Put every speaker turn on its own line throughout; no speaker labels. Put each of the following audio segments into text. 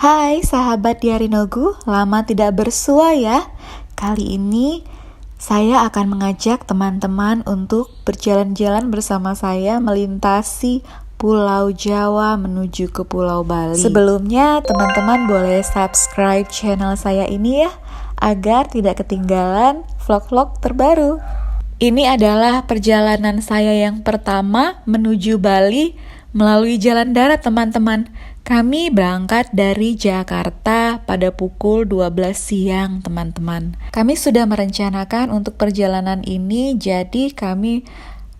Hai sahabat Diarinogu, lama tidak bersua ya. Kali ini saya akan mengajak teman-teman untuk berjalan-jalan bersama saya melintasi Pulau Jawa menuju ke Pulau Bali. Sebelumnya teman-teman boleh subscribe channel saya ini ya, agar tidak ketinggalan vlog-vlog terbaru. Ini adalah perjalanan saya yang pertama menuju Bali melalui jalan darat teman-teman. Kami berangkat dari Jakarta pada pukul 12 siang teman-teman. Kami sudah merencanakan untuk perjalanan ini, jadi kami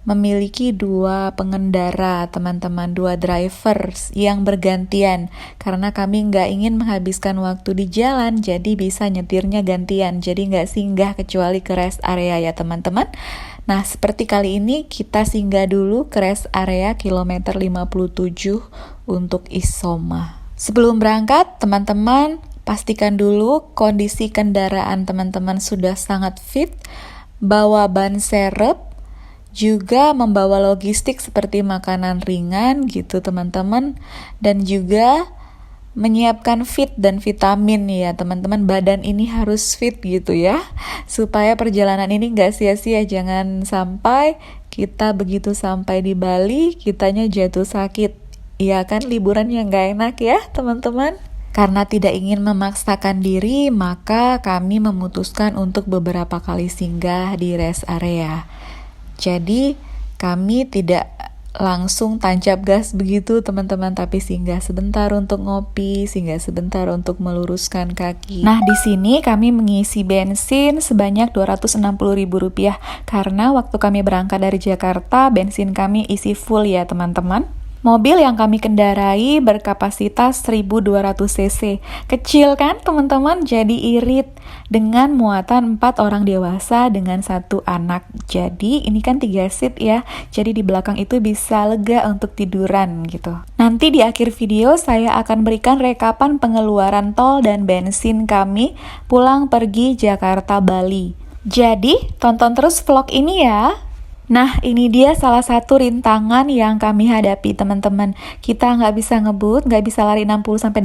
memiliki 2 pengendara teman-teman, 2 driver yang bergantian. Karena kami nggak ingin menghabiskan waktu di jalan, jadi bisa nyetirnya gantian. Jadi nggak singgah kecuali ke rest area ya teman-teman. Nah, seperti kali ini kita singgah dulu ke rest area kilometer 57 untuk Isoma. Sebelum berangkat, teman-teman pastikan dulu kondisi kendaraan teman-teman sudah sangat fit, bawa ban serep, juga membawa logistik seperti makanan ringan gitu teman-teman, dan juga menyiapkan fit dan vitamin ya teman-teman. Badan ini harus fit gitu ya, supaya perjalanan ini gak sia-sia. Jangan sampai kita begitu sampai di Bali kitanya jatuh sakit. Iya kan, liburan yang gak enak ya teman-teman. Karena tidak ingin memaksakan diri, maka kami memutuskan untuk beberapa kali singgah di rest area. Jadi kami tidak langsung tancap gas begitu teman-teman, tapi singgah sebentar untuk ngopi, singgah sebentar untuk meluruskan kaki. Nah, di sini kami mengisi bensin sebanyak Rp260.000 karena waktu kami berangkat dari Jakarta bensin kami isi full ya teman-teman. Mobil yang kami kendarai berkapasitas 1200 cc. Kecil kan teman-teman, jadi irit dengan muatan 4 orang dewasa dengan 1 anak. Jadi ini kan 3 seat ya, jadi di belakang itu bisa lega untuk tiduran gitu. Nanti di akhir video saya akan berikan rekapan pengeluaran tol dan bensin kami pulang pergi Jakarta Bali. Jadi tonton terus vlog ini ya. Nah, ini dia salah satu rintangan yang kami hadapi teman-teman. Kita nggak bisa ngebut, nggak bisa lari 60-80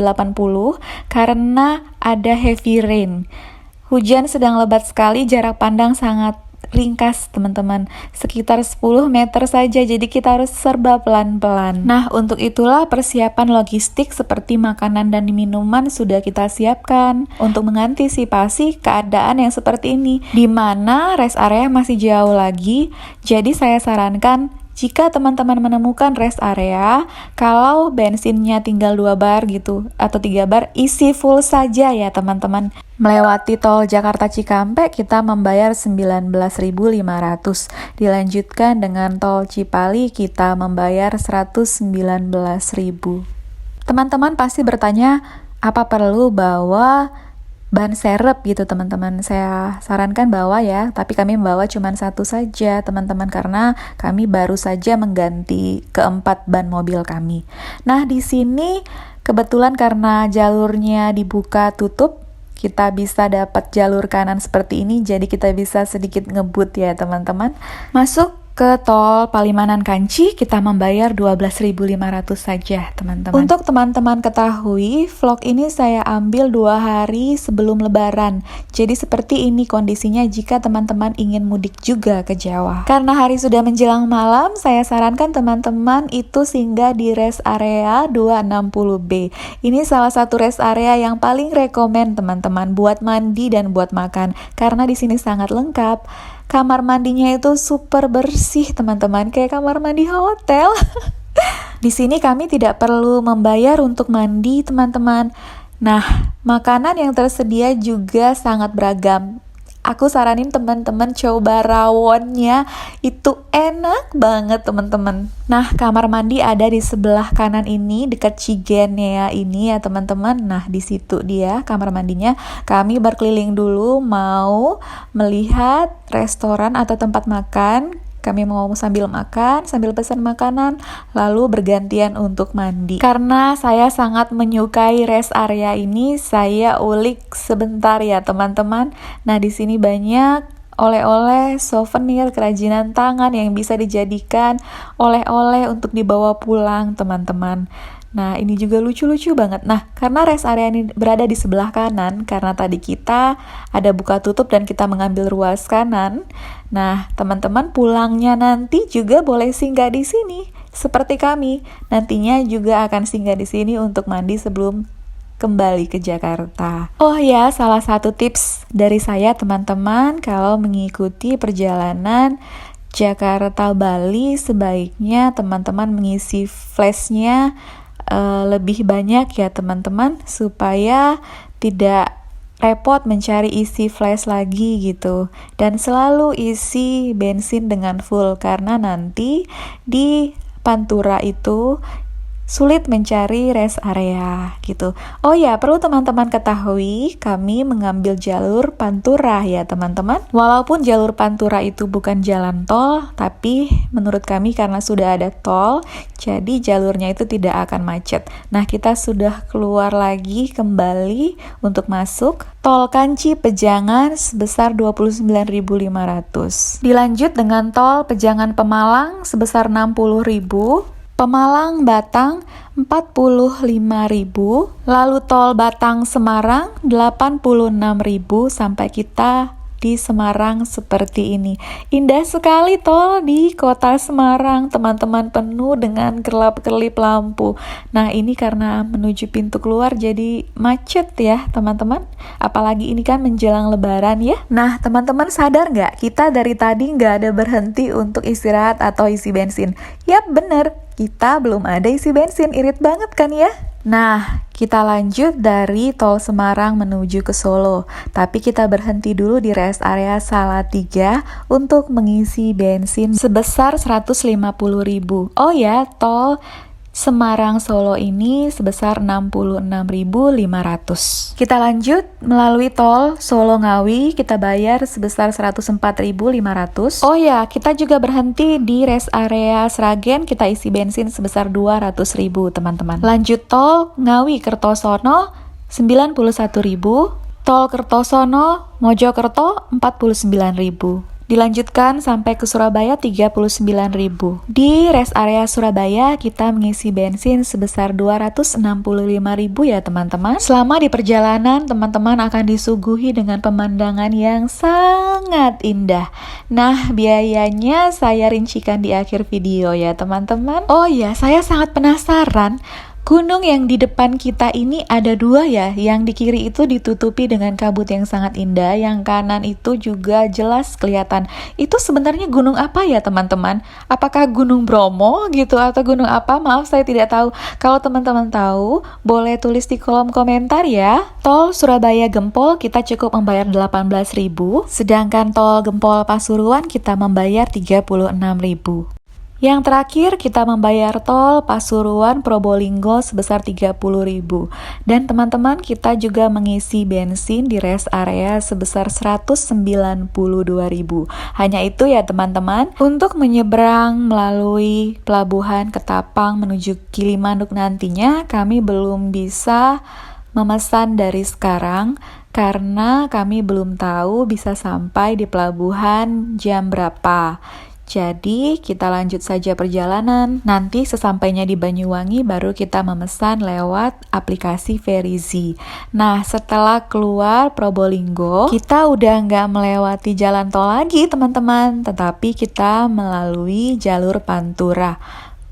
karena ada heavy rain. Hujan sedang lebat sekali, jarak pandang sangat ringkas teman-teman, sekitar 10 meter saja, jadi kita harus serba pelan-pelan. Nah, untuk itulah persiapan logistik seperti makanan dan minuman sudah kita siapkan untuk mengantisipasi keadaan yang seperti ini, di mana rest area masih jauh lagi. Jadi saya sarankan jika teman-teman menemukan rest area, kalau bensinnya tinggal 2 bar gitu atau 3 bar, isi full saja ya teman-teman. Melewati tol Jakarta Cikampek kita membayar 19.500. Dilanjutkan dengan tol Cipali kita membayar 119.000. Teman-teman pasti bertanya, apa perlu bawa ban serep gitu teman-teman? Saya sarankan bawa ya, tapi kami membawa cuma 1 saja teman-teman, karena kami baru saja mengganti keempat ban mobil kami. Nah, di sini kebetulan karena jalurnya dibuka tutup, kita bisa dapat jalur kanan seperti ini, jadi kita bisa sedikit ngebut ya teman-teman. Masuk ke tol Palimanan Kanci kita membayar 12.500 saja teman-teman. Untuk teman-teman ketahui, vlog ini saya ambil 2 hari sebelum lebaran. Jadi seperti ini kondisinya jika teman-teman ingin mudik juga ke Jawa. Karena hari sudah menjelang malam, saya sarankan teman-teman itu singgah di rest area 260B. Ini salah satu rest area yang paling rekomen teman-teman buat mandi dan buat makan, karena di sini sangat lengkap. Kamar mandinya itu super bersih teman-teman, kayak kamar mandi hotel. Di sini kami tidak perlu membayar untuk mandi teman-teman. Nah, makanan yang tersedia juga sangat beragam. Aku saranin teman-teman coba rawonnya, itu enak banget teman-teman. Nah, kamar mandi ada di sebelah kanan ini, dekat Cigenea ini ya teman-teman. Nah, di situ dia kamar mandinya. Kami berkeliling dulu mau melihat restoran atau tempat makan. Kami mau sambil makan, sambil pesan makanan, lalu bergantian untuk mandi. Karena saya sangat menyukai rest area ini, saya ulik sebentar ya teman-teman. Nah, di sini banyak oleh-oleh, souvenir, kerajinan tangan yang bisa dijadikan oleh-oleh untuk dibawa pulang teman-teman. Nah, ini juga lucu-lucu banget. Nah, karena rest area ini berada di sebelah kanan, karena tadi kita ada buka tutup dan kita mengambil ruas kanan. Nah, teman-teman pulangnya nanti juga boleh singgah di sini. Seperti kami, nantinya juga akan singgah di sini untuk mandi sebelum kembali ke Jakarta. Oh ya, salah satu tips dari saya teman-teman, kalau mengikuti perjalanan Jakarta-Bali, sebaiknya teman-teman mengisi flashnya lebih banyak ya teman-teman, supaya tidak repot mencari isi flash lagi gitu. Dan selalu isi bensin dengan full, karena nanti di Pantura itu sulit mencari rest area gitu. Oh ya, perlu teman-teman ketahui, kami mengambil jalur Pantura ya teman-teman. Walaupun jalur Pantura itu bukan jalan tol, tapi menurut kami karena sudah ada tol, jadi jalurnya itu tidak akan macet. Nah, kita sudah keluar lagi kembali untuk masuk tol Kanci Pejangan sebesar 29.500. Dilanjut dengan tol Pejangan Pemalang sebesar 60.000. Pemalang Batang 45.000, lalu tol Batang Semarang 86.000 sampai kita di Semarang seperti ini. Indah sekali tol di kota Semarang, teman-teman, penuh dengan kerlap-kerlip lampu. Nah, ini karena menuju pintu keluar jadi macet ya teman-teman. Apalagi ini kan menjelang lebaran ya. Nah, teman-teman sadar nggak? Kita dari tadi nggak ada berhenti untuk istirahat atau isi bensin. Yap, bener. Kita belum ada isi bensin, irit banget kan ya? Nah, kita lanjut dari tol Semarang menuju ke Solo. Tapi kita berhenti dulu di rest area Salatiga untuk mengisi bensin sebesar 150.000. Oh ya, tol Semarang Solo ini sebesar 66.500. Kita lanjut melalui tol Solo Ngawi, kita bayar sebesar 104.500. Oh ya, kita juga berhenti di rest area Sragen, kita isi bensin sebesar 200.000 teman-teman. Lanjut tol Ngawi Kertosono 91.000, tol Kertosono Mojokerto 49.000. Dilanjutkan sampai ke Surabaya 39.000. Di rest area Surabaya kita mengisi bensin sebesar 265.000 ya teman-teman. Selama di perjalanan teman-teman akan disuguhi dengan pemandangan yang sangat indah. Nah, biayanya saya rincikan di akhir video ya teman-teman. Oh ya, saya sangat penasaran. Gunung yang di depan kita ini ada dua ya, yang di kiri itu ditutupi dengan kabut yang sangat indah, yang kanan itu juga jelas kelihatan. Itu sebenarnya gunung apa ya teman-teman? Apakah Gunung Bromo gitu atau gunung apa? Maaf, saya tidak tahu. Kalau teman-teman tahu, boleh tulis di kolom komentar ya. Tol Surabaya Gempol kita cukup membayar 18.000, sedangkan tol Gempol Pasuruan kita membayar 36.000. Yang terakhir kita membayar tol Pasuruan Probolinggo sebesar 30.000. Dan teman-teman kita juga mengisi bensin di rest area sebesar 192.000. Hanya itu ya teman-teman. Untuk menyeberang melalui pelabuhan Ketapang menuju Gilimanuk nantinya kami belum bisa memesan dari sekarang karena kami belum tahu bisa sampai di pelabuhan jam berapa. Jadi kita lanjut saja perjalanan. Nanti sesampainya di Banyuwangi baru kita memesan lewat aplikasi Verizi. Nah, setelah keluar Probolinggo, kita udah nggak melewati jalan tol lagi teman-teman, tetapi kita melalui jalur Pantura,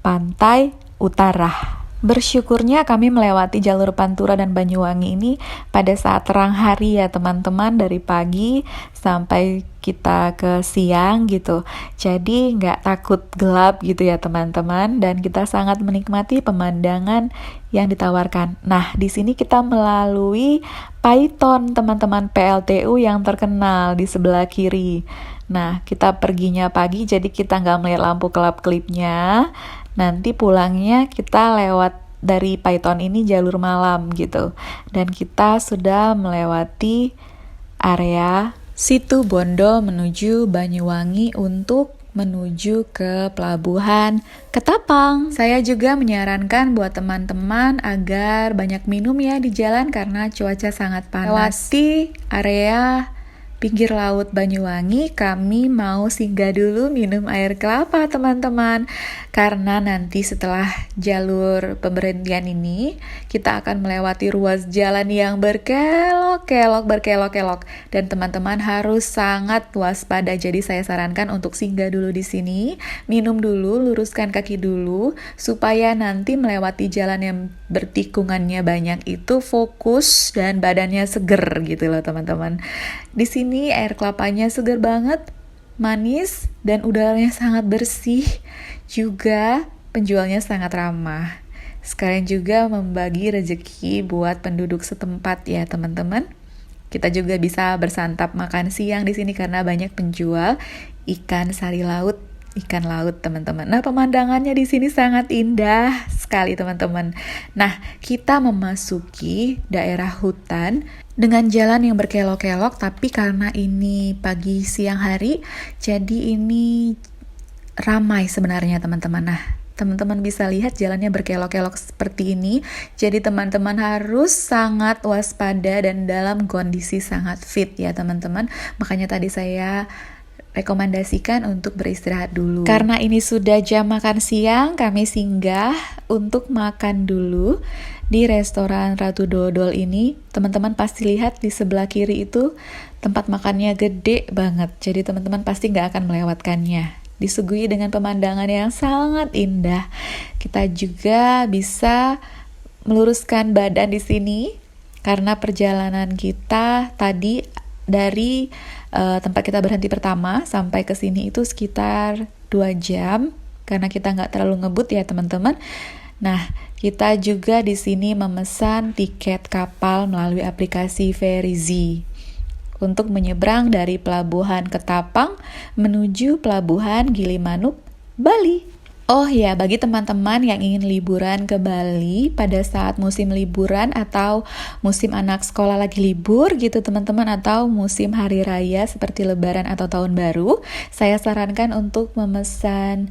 Pantai Utara. Bersyukurnya kami melewati jalur Pantura dan Banyuwangi ini pada saat terang hari ya teman-teman, dari pagi sampai kita ke siang gitu. Jadi nggak takut gelap gitu ya teman-teman, dan kita sangat menikmati pemandangan yang ditawarkan. Nah, di sini kita melalui Python teman-teman, PLTU yang terkenal di sebelah kiri. Nah, kita perginya pagi jadi kita nggak melihat lampu kelap-kelipnya. Nanti pulangnya kita lewat dari Python ini jalur malam gitu. Dan kita sudah melewati area Situ Bondo menuju Banyuwangi untuk menuju ke pelabuhan Ketapang. Saya juga menyarankan buat teman-teman agar banyak minum ya di jalan karena cuaca sangat panas. Lewati area pinggir laut Banyuwangi, kami mau singgah dulu minum air kelapa teman-teman. Karena nanti setelah jalur pemberhentian ini, kita akan melewati ruas jalan yang berkelok-kelok. Dan teman-teman harus sangat waspada. Jadi saya sarankan untuk singgah dulu di sini, minum dulu, luruskan kaki dulu, supaya nanti melewati jalan yang bertikungannya banyak itu fokus dan badannya seger gitu loh teman-teman. Di sini air kelapanya segar banget, manis, dan udaranya sangat bersih. Juga penjualnya sangat ramah. Sekalian juga membagi rezeki buat penduduk setempat ya teman-teman. Kita juga bisa bersantap makan siang di sini karena banyak penjual ikan sari laut, ikan laut teman-teman. Nah, pemandangannya di sini sangat indah sekali teman-teman. Nah, kita memasuki daerah hutan dengan jalan yang berkelok-kelok, tapi karena ini pagi siang hari, jadi ini ramai sebenarnya teman-teman. Nah, teman-teman bisa lihat jalannya berkelok-kelok seperti ini, jadi teman-teman harus sangat waspada dan dalam kondisi sangat fit ya teman-teman. Makanya tadi saya rekomendasikan untuk beristirahat dulu. Karena ini sudah jam makan siang, kami singgah untuk makan dulu di restoran Ratu Dodol ini. Teman-teman pasti lihat di sebelah kiri itu tempat makannya gede banget. Jadi teman-teman pasti nggak akan melewatkannya. Disuguhi dengan pemandangan yang sangat indah. Kita juga bisa meluruskan badan di sini karena perjalanan kita tadi dari tempat kita berhenti pertama sampai ke sini itu sekitar 2 jam karena kita nggak terlalu ngebut ya teman-teman. Nah, kita juga di sini memesan tiket kapal melalui aplikasi Ferizi untuk menyeberang dari Pelabuhan Ketapang menuju Pelabuhan Gilimanuk, Bali. Oh ya, bagi teman-teman yang ingin liburan ke Bali pada saat musim liburan atau musim anak sekolah lagi libur gitu teman-teman, atau musim hari raya seperti Lebaran atau Tahun Baru, saya sarankan untuk memesan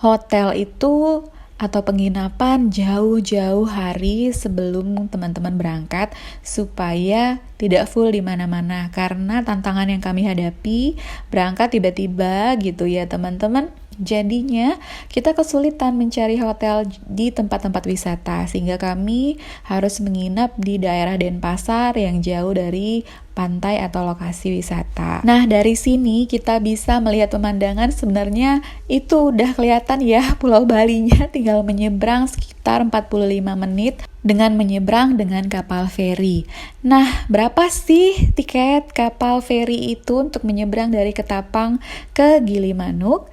hotel itu atau penginapan jauh-jauh hari sebelum teman-teman berangkat supaya tidak full di mana-mana, karena tantangan yang kami hadapi berangkat tiba-tiba gitu ya teman-teman. Jadinya kita kesulitan mencari hotel di tempat-tempat wisata sehingga kami harus menginap di daerah Denpasar yang jauh dari pantai atau lokasi wisata. Nah, dari sini kita bisa melihat pemandangan, sebenarnya itu udah kelihatan ya Pulau Balinya, tinggal menyeberang sekitar 45 menit dengan menyeberang dengan kapal feri. Nah, berapa sih tiket kapal feri itu untuk menyeberang dari Ketapang ke Gilimanuk?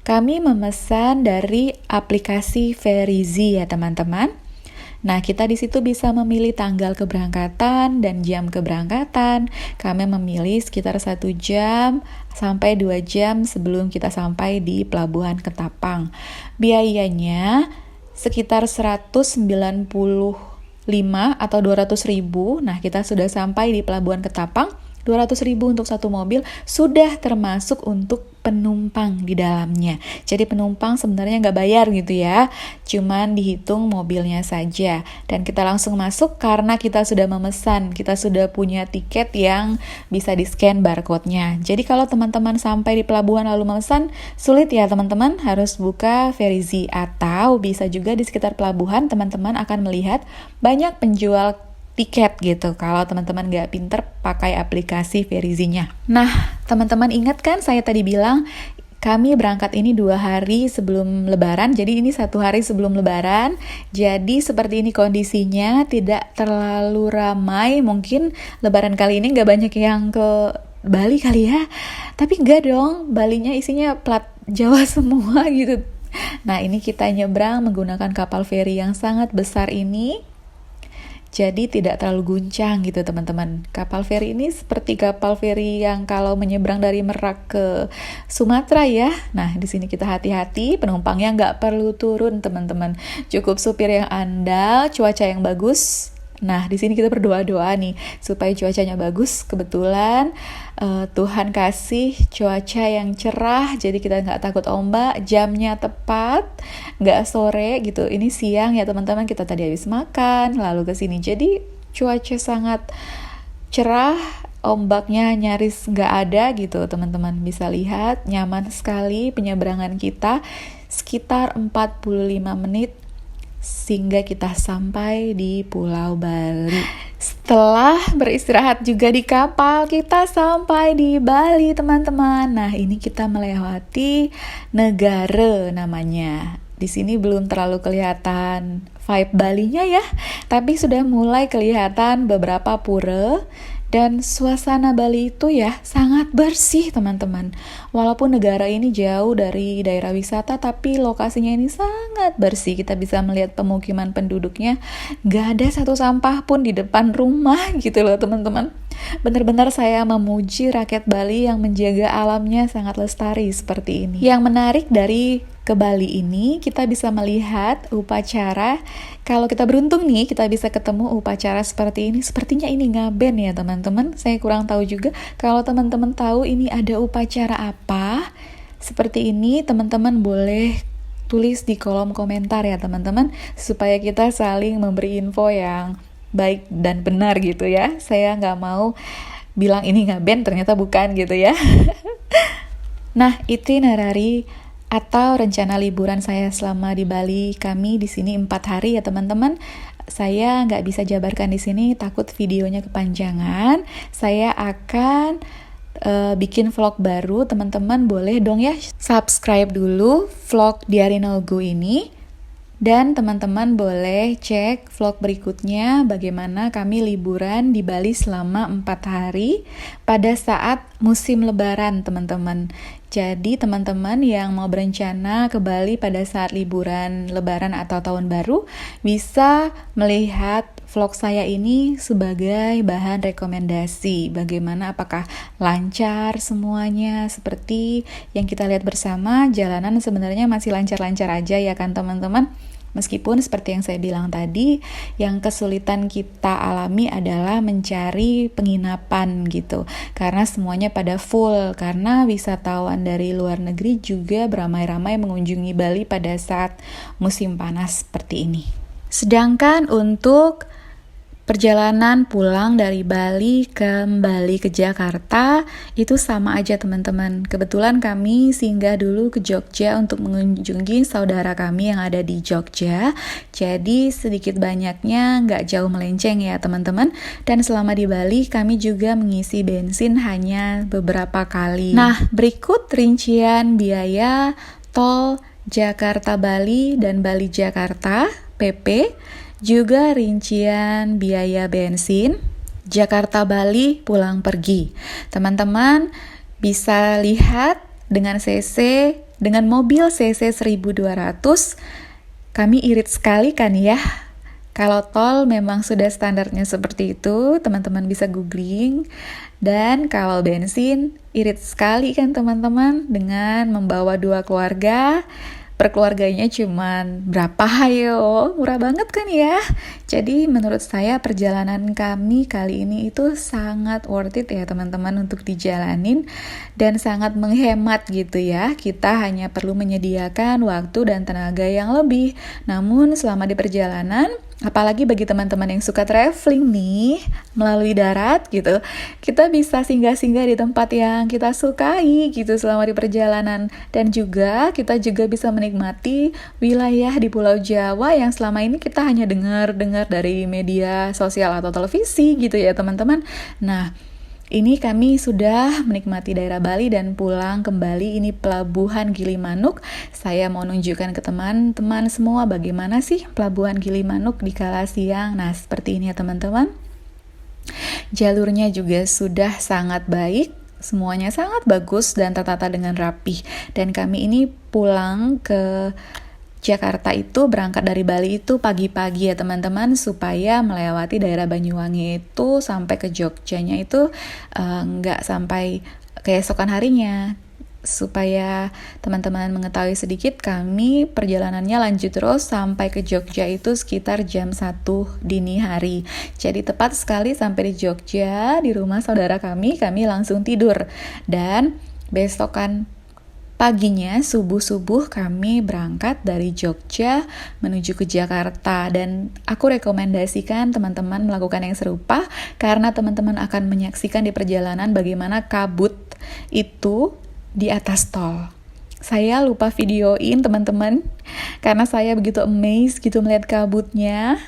Kami memesan dari aplikasi Ferizi ya teman-teman. Nah, kita di situ bisa memilih tanggal keberangkatan dan jam keberangkatan. Kami memilih sekitar 1 jam sampai 2 jam sebelum kita sampai di Pelabuhan Ketapang. Biayanya sekitar 195 atau 200.000. Nah, kita sudah sampai di Pelabuhan Ketapang. 200.000 untuk satu mobil sudah termasuk untuk penumpang di dalamnya. Jadi penumpang sebenarnya nggak bayar gitu ya, cuman dihitung mobilnya saja. Dan kita langsung masuk karena kita sudah memesan, kita sudah punya tiket yang bisa di-scan barcode-nya. Jadi kalau teman-teman sampai di pelabuhan lalu memesan, sulit ya teman-teman, harus buka Ferizi. Atau bisa juga di sekitar pelabuhan teman-teman akan melihat banyak penjual tiket gitu, kalau teman-teman nggak pinter pakai aplikasi Ferizinya. Nah, teman-teman ingat kan saya tadi bilang kami berangkat ini 2 hari sebelum Lebaran, jadi ini 1 hari sebelum Lebaran. Jadi seperti ini kondisinya, tidak terlalu ramai. Mungkin Lebaran kali ini nggak banyak yang ke Bali kali ya, tapi nggak dong, Balinya isinya plat Jawa semua gitu. Nah, ini kita nyebrang menggunakan kapal feri yang sangat besar ini. Jadi tidak terlalu guncang gitu teman-teman. Kapal feri ini seperti kapal feri yang kalau menyeberang dari Merak ke Sumatera ya. Nah, di sini kita hati-hati, penumpangnya nggak perlu turun teman-teman. Cukup supir yang andal, cuaca yang bagus. Nah, di sini kita berdoa-doa nih supaya cuacanya bagus. Kebetulan Tuhan kasih cuaca yang cerah, jadi kita nggak takut ombak. Jamnya tepat, nggak sore gitu. Ini siang ya teman-teman, kita tadi habis makan lalu ke sini. Jadi cuaca sangat cerah, ombaknya nyaris nggak ada gitu, teman-teman bisa lihat, nyaman sekali penyeberangan kita, sekitar 45 menit sehingga kita sampai di Pulau Bali. Setelah beristirahat juga di kapal, kita sampai di Bali, teman-teman. Nah, ini kita melewati Negara namanya. Di sini belum terlalu kelihatan vibe Balinya ya, tapi sudah mulai kelihatan beberapa pura. Dan suasana Bali itu ya sangat bersih, teman-teman. Walaupun negara ini jauh dari daerah wisata, tapi lokasinya ini sangat bersih. Kita bisa melihat pemukiman penduduknya, gak ada satu sampah pun di depan rumah gitu loh, teman-teman. Benar-benar saya memuji rakyat Bali yang menjaga alamnya sangat lestari seperti ini. Yang menarik dari ke Bali ini, kita bisa melihat upacara. Kalau kita beruntung nih, kita bisa ketemu upacara seperti ini. Sepertinya ini ngaben ya, teman-teman. Saya kurang tahu juga. Kalau teman-teman tahu ini ada upacara apa seperti ini, teman-teman boleh tulis di kolom komentar ya, teman-teman, supaya kita saling memberi info yang baik dan benar gitu ya. Saya nggak mau bilang ini ngaben, ternyata bukan gitu ya. Nah, itinerary atau rencana liburan saya selama di Bali, kami di sini 4 hari ya, teman-teman. Saya nggak bisa jabarkan di sini, takut videonya kepanjangan. Saya akan bikin vlog baru, teman-teman boleh dong ya subscribe dulu vlog Diari Nogu ini. Dan teman-teman boleh cek vlog berikutnya bagaimana kami liburan di Bali selama 4 hari pada saat musim lebaran, teman-teman. Jadi teman-teman yang mau berencana ke Bali pada saat liburan lebaran atau tahun baru bisa melihat vlog saya ini sebagai bahan rekomendasi. Bagaimana, apakah lancar semuanya seperti yang kita lihat bersama. Jalanan sebenarnya masih lancar-lancar aja ya kan, teman-teman. Meskipun seperti yang saya bilang tadi, yang kesulitan kita alami adalah mencari penginapan gitu. Karena semuanya pada full, karena wisatawan dari luar negeri juga beramai-ramai mengunjungi Bali pada saat musim panas seperti ini. Sedangkan untuk perjalanan pulang dari Bali kembali ke Jakarta itu sama aja, teman-teman. Kebetulan kami singgah dulu ke Jogja untuk mengunjungi saudara kami yang ada di Jogja. Jadi sedikit banyaknya nggak jauh melenceng ya, teman-teman. Dan selama di Bali kami juga mengisi bensin hanya beberapa kali. Nah, berikut rincian biaya tol Jakarta-Bali dan Bali-Jakarta PP. Juga rincian biaya bensin Jakarta-Bali pulang pergi. Teman-teman bisa lihat dengan mobil CC 1200, kami irit sekali kan ya. Kalau tol memang sudah standarnya seperti itu, teman-teman bisa googling. Dan kalau bensin irit sekali kan, teman-teman, dengan membawa 2 keluarga. Per keluarganya cuman berapa, hayo, murah banget kan ya. Jadi menurut saya perjalanan kami kali ini itu sangat worth it ya, teman-teman, untuk dijalanin dan sangat menghemat gitu ya. Kita hanya perlu menyediakan waktu dan tenaga yang lebih. Namun selama di perjalanan, apalagi bagi teman-teman yang suka traveling nih melalui darat gitu, kita bisa singgah-singgah di tempat yang kita sukai gitu selama di perjalanan. Dan juga kita juga bisa menikmati wilayah di Pulau Jawa yang selama ini kita hanya dengar dari media sosial atau televisi gitu ya, teman-teman. Nah, ini kami sudah menikmati daerah Bali dan pulang kembali. Ini Pelabuhan Gilimanuk. Saya mau nunjukkan ke teman-teman semua bagaimana sih Pelabuhan Gilimanuk di kala siang. Nah, seperti ini ya, teman-teman. Jalurnya juga sudah sangat baik. Semuanya sangat bagus dan tertata dengan rapih. Dan kami ini pulang ke Jakarta itu berangkat dari Bali itu pagi-pagi ya, teman-teman, supaya melewati daerah Banyuwangi itu sampai ke Jogjanya itu nggak sampai keesokan harinya. Supaya teman-teman mengetahui sedikit, kami perjalanannya lanjut terus sampai ke Jogja itu sekitar jam 1 dini hari. Jadi tepat sekali sampai di Jogja, di rumah saudara kami langsung tidur. Dan besokan Paginya, subuh-subuh kami berangkat dari Jogja menuju ke Jakarta. Dan aku rekomendasikan teman-teman melakukan yang serupa karena teman-teman akan menyaksikan di perjalanan bagaimana kabut itu di atas tol. Saya lupa videoin teman-teman karena saya begitu amazed gitu melihat kabutnya.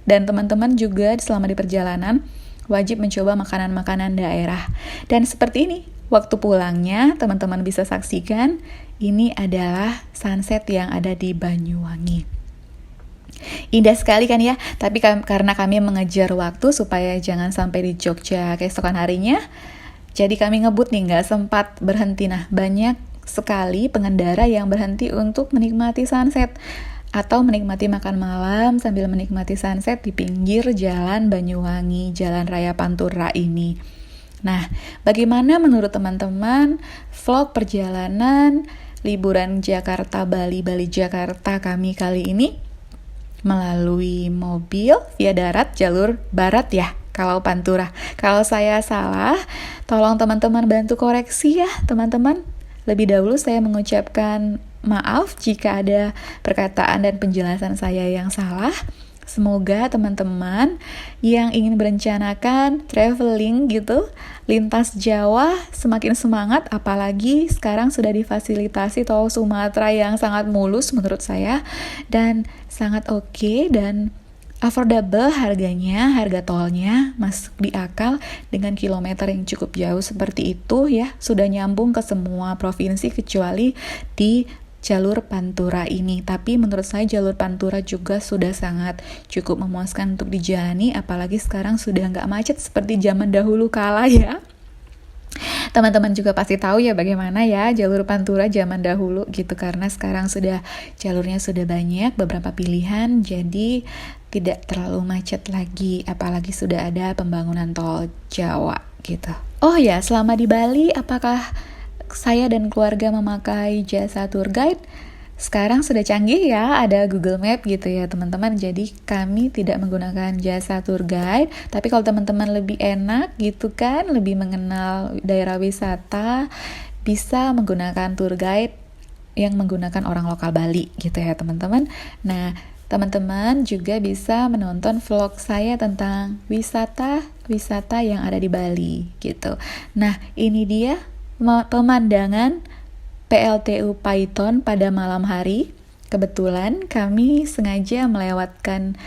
Dan teman-teman juga selama di perjalanan wajib mencoba makanan-makanan daerah. Dan seperti ini, waktu pulangnya teman-teman bisa saksikan ini adalah sunset yang ada di Banyuwangi. Indah sekali kan ya, tapi karena kami mengejar waktu supaya jangan sampai di Jogja keesokan harinya, jadi kami ngebut nih, nggak sempat berhenti. Nah, banyak sekali pengendara yang berhenti untuk menikmati sunset atau menikmati makan malam sambil menikmati sunset di pinggir jalan Banyuwangi, Jalan Raya Pantura ini. Nah, bagaimana menurut teman-teman vlog perjalanan liburan Jakarta, Bali, Jakarta kami kali ini? Melalui mobil via darat jalur barat ya, kalau Pantura. Kalau saya salah, tolong teman-teman bantu koreksi ya teman-teman. Lebih dahulu saya mengucapkan maaf jika ada perkataan dan penjelasan saya yang salah. Semoga teman-teman yang ingin berencanakan traveling gitu, lintas Jawa semakin semangat, apalagi sekarang sudah difasilitasi tol Sumatera yang sangat mulus menurut saya, dan sangat oke dan affordable harganya, harga tolnya masuk di akal dengan kilometer yang cukup jauh seperti itu ya, sudah nyambung ke semua provinsi kecuali di jalur Pantura ini. Tapi menurut saya jalur Pantura juga sudah sangat cukup memuaskan untuk dijalani, apalagi sekarang sudah nggak macet seperti zaman dahulu kala ya. Teman-teman juga pasti tahu ya bagaimana ya jalur Pantura zaman dahulu gitu, karena sekarang jalurnya sudah banyak, beberapa pilihan, jadi tidak terlalu macet lagi, apalagi sudah ada pembangunan tol Jawa gitu. Oh ya, selama di Bali apakah saya dan keluarga memakai jasa tour guide? Sekarang sudah canggih ya, ada Google Map gitu ya teman-teman. Jadi kami tidak menggunakan jasa tour guide, tapi kalau teman-teman lebih enak gitu kan, lebih mengenal daerah wisata, bisa menggunakan tour guide yang menggunakan orang lokal Bali gitu ya teman-teman. Nah, teman-teman juga bisa menonton vlog saya tentang wisata yang ada di Bali gitu. Nah, ini dia pemandangan PLTU Python pada malam hari. Kebetulan kami sengaja melewatkan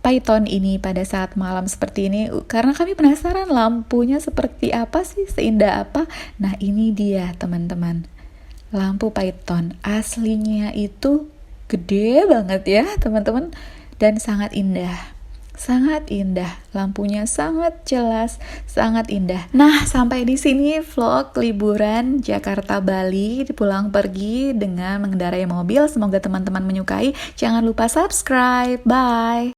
Python ini pada saat malam seperti ini karena kami penasaran lampunya seperti apa sih, seindah apa. Nah, ini dia teman-teman, lampu Python aslinya itu gede banget ya teman-teman, dan sangat indah. Sangat indah, lampunya sangat jelas, sangat indah. Nah, sampai di sini vlog liburan Jakarta Bali pulang pergi dengan mengendarai mobil. Semoga teman-teman menyukai. Jangan lupa subscribe. Bye.